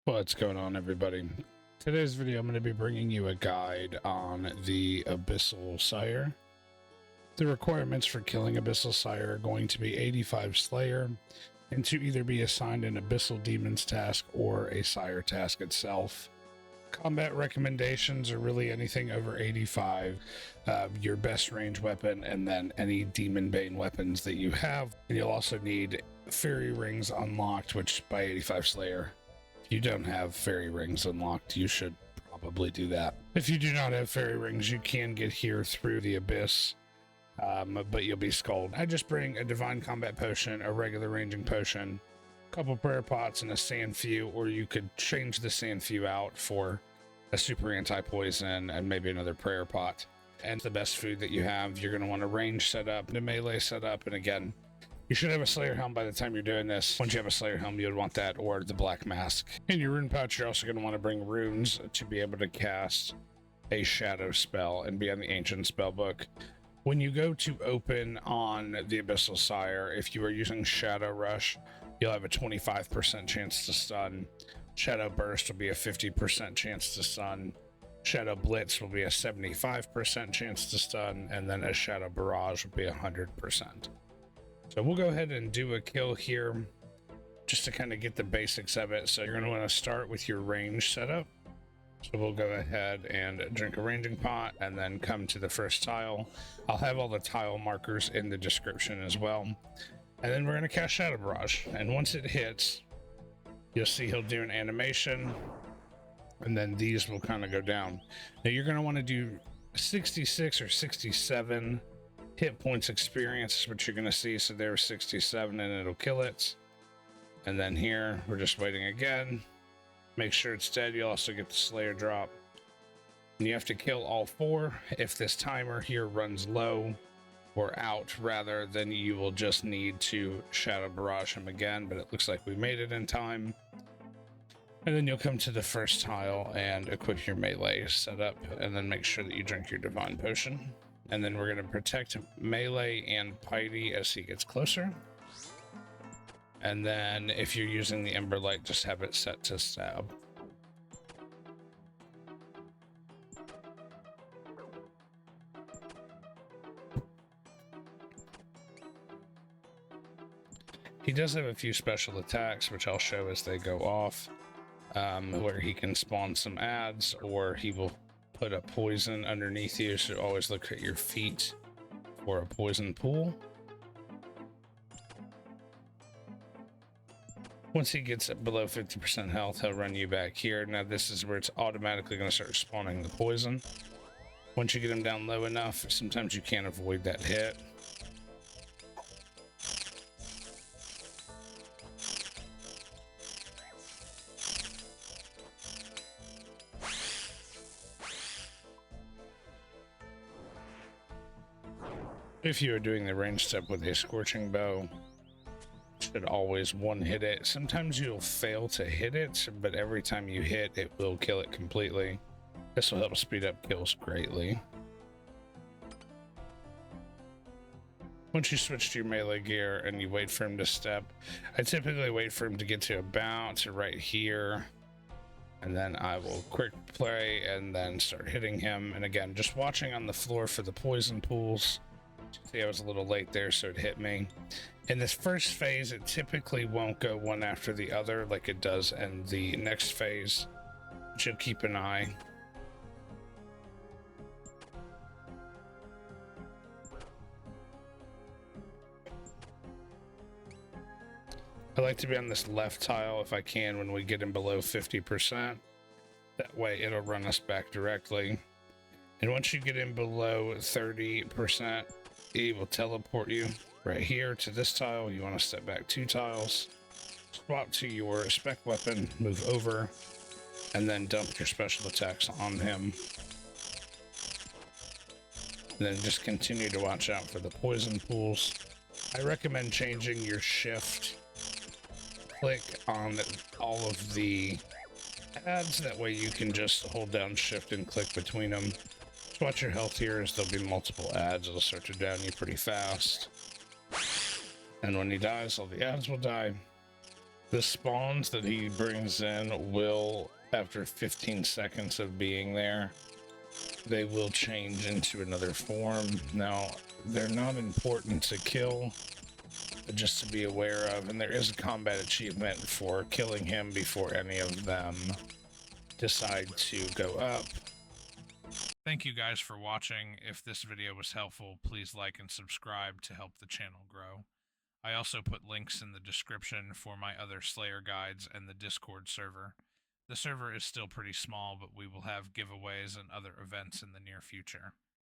What's going on, everybody? Today's video I'm going to be bringing you a guide on the Abyssal Sire. The requirements for killing Abyssal Sire are going to be 85 Slayer, and to either be assigned an Abyssal Demons task or a Sire task itself. Combat recommendations are really anything over 85, your best range weapon, and then any Demon Bane weapons that you have. And you'll also need Fairy Rings unlocked, which by 85 Slayer. If you don't have fairy rings unlocked, you should probably do that. If you do not have fairy rings, you can get here through the abyss, but you'll be skulled. I just bring a divine combat potion, a regular ranging potion, a couple prayer pots, and a sand few, or you could change the sand few out for a super anti-poison and maybe another prayer pot. And the best food that you have, you're going to want a range setup, a melee setup, and again, you should have a Slayer Helm by the time you're doing this. Once you have a Slayer Helm, you would want that or the Black Mask. In your rune pouch, you're also going to want to bring runes to be able to cast a shadow spell and be on the ancient spell book. When you go to open on the Abyssal Sire, if you are using Shadow Rush, you'll have a 25% chance to stun. Shadow Burst will be a 50% chance to stun. Shadow Blitz will be a 75% chance to stun, and then a Shadow Barrage will be 100%. So we'll go ahead and do a kill here just to kind of get the basics of it. So you're going to want to start with your range setup. So we'll go ahead and drink a ranging pot and then come to the first tile. I'll have all the tile markers in the description as well. And then we're going to cast Shadow Barrage. And once it hits, you'll see he'll do an animation. And then these will kind of go down. Now you're going to want to do 66 or 67 hit points experience is what you're going to see. So there's 67 and it'll kill it. And then here we're just waiting again. Make sure it's dead. You'll also get the Slayer drop. And you have to kill all 4. If this timer here runs low or out rather, then you will just need to Shadow Barrage him again. But it looks like we made it in time. And then you'll come to the first tile and equip your melee setup, and then make sure that you drink your divine potion. And then we're going to protect melee and Piety as he gets closer. And then if you're using the Ember Light, just have it set to stab. He does have a few special attacks, which I'll show as they go off, where he can spawn some adds, or he will put a poison underneath you, so always look at your feet for a poison pool. Once he gets below 50% health, he'll run you back here. Now this is where it's automatically going to start spawning the poison. Once you get him down low enough, sometimes you can't avoid that hit. If you are doing the range step with a scorching bow, should always one hit it. Sometimes you'll fail to hit it, but every time you hit, it will kill it completely. This will help speed up kills greatly. Once you switch to your melee gear and you wait for him to step, I typically wait for him to get to about right here, and then I will quick play and then start hitting him. And again, just watching on the floor for the poison pools. See, I was a little late there, so it hit me. In this first phase, it typically won't go one after the other like it does in the next phase, but you'll keep an eye. I like to be on this left tile if I can when we get in below 50%. That way it'll run us back directly. And once you get in below 30%, he will teleport you right here to this tile. You want to step back 2 tiles, swap to your spec weapon, move over, and then dump your special attacks on him. And then just continue to watch out for the poison pools. I recommend changing your shift click on all of the adds. That way you can just hold down shift and click between them. Just watch your health here, as there'll be multiple adds. It'll start to down you pretty fast. And when he dies, all the adds will die. The spawns that he brings in will, after 15 seconds of being there, they will change into another form. Now, they're not important to kill, but just to be aware of, and there is a combat achievement for killing him before any of them decide to go up. Thank you guys for watching. If this video was helpful, please like and subscribe to help the channel grow. I also put links in the description for my other Slayer guides and the Discord server. The server is still pretty small, but we will have giveaways and other events in the near future.